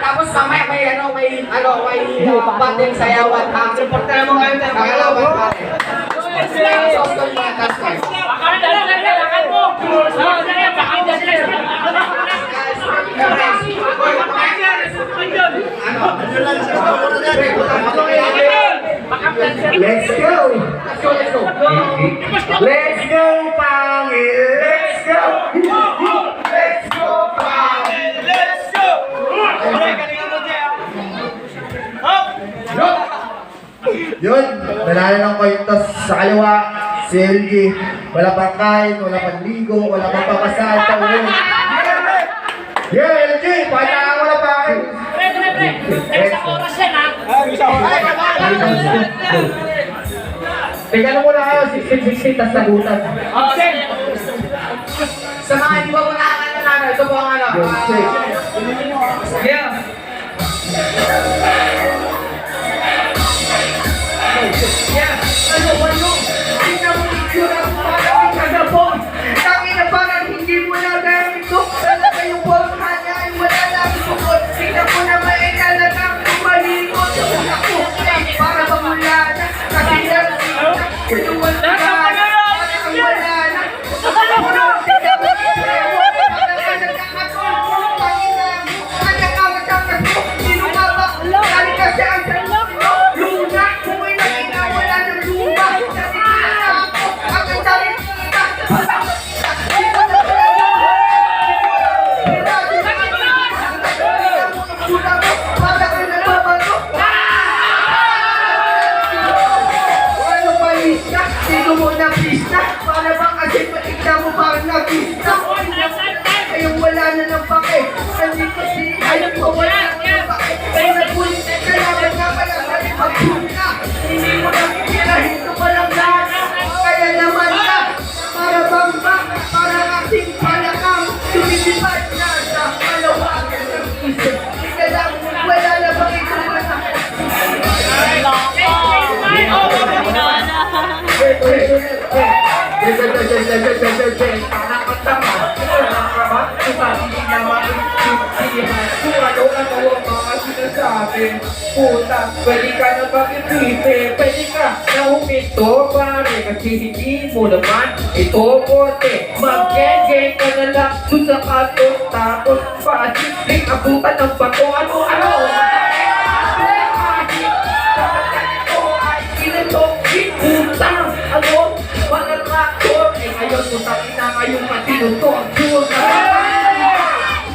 Tapos mamaya may pating sayawan. Supportan mo kayo tayo pagkalaban pare. Sosol mga tasay. Bakit mo? Let's go! Let's go, Pangil! Let's go! Let's go, Pangil! Let's go! Yun, nanalo ng kwintos sa kaliwa, si LG. Wala pang kain, wala pang ligo, wala pang papasal, pauwi. Yeah, LG, pakita wala pa kain. Isang oras yan, ha? Teka na muna kayo, 16-16, tas sagutan. Sa mga hindi ba muna ang ito po ang Yeah. Tingnan mo itsura mo parang kasabon. Tangin na parang hindi mo na gamit ko. Talaga yung volkan niya ay wala lang sukot. Tingnan mo na may talagang tumalikot. Ako, para mamula na. Kasi nalang kinuwan na parang wala na. Tingnan mo na. Para bang kasi patignan mo parang nabista. Kayong wala na ng pake. Nandito si ayun ko wala na ng pake. Kaya nagpulit na kailangan nga pala sa magpuna. Hindi mo nakikita, hindi pa lang lahat. Kaya naman na, para bang ba, para ating palakang tumitipad na sa kalawakan ng isip. Ika lang, wala na bang ito na. Puta, pwede ka na bakit-ipe, pwede ka na humito pare, kasi hindi mo naman ito bote. Mag-geng-geng ka na lang dun sa katos, tapos pa-simpleng abutan ng bato, ano-ano. Utang, ano, mga traktor, ngayon utangin na ngayong matinutor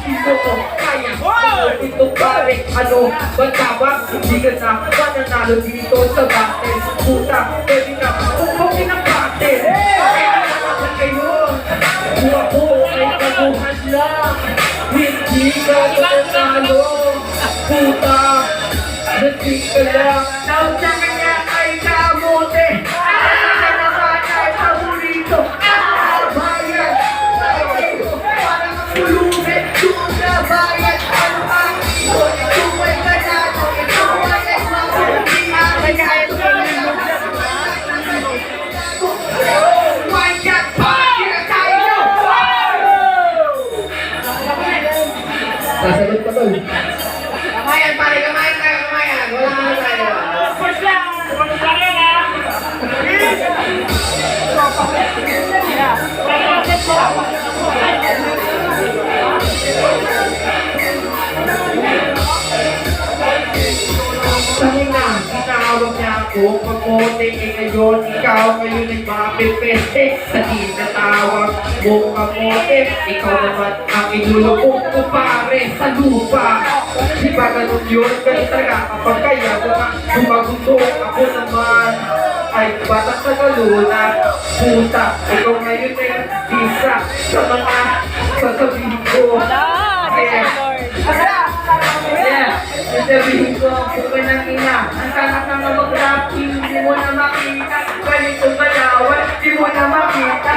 ito kaya, ito pare, ano, magkabang, hindi ka na mananalo dito sa batin. Puta, pwede na, pupukin ang batin. Kaya naman kayo, buwa ko ay kaguhan lang, hindi ka mananalo. Puta, nasi ka lang, Tawag sa kanya ay kamote. Ano naman ay paborito. Bayan. Parang pulubi. Doon sa bayan. Ano ang ito? Ito ay ganado. Ito ay mabuti. Aking ay one shot. Kira tayo. sasagot ka tol. Kamayan pare. Kamayan tayo. Kamayan. Wala na tayo. First lang! First lang yan, ha? Sabi na, tinawag niya ako, pag-mote ngayon, ikaw ngayon ay mapipeste. Sa tinatawag mo kamote, ikaw naman ang inulupong ko pare sa lupa. Di ba ganun yun? Ganun talaga kapag kaya mo na gumagundong ako naman. Ay, batang Tagaluna, puta, ikaw ngayon ay isa sa mga sasabihin ko. Yeah, sasabihin ko, buka ng ina. Ang sarap na mag-rapping, di mo na makita. Ganito galawan, di mo na makita.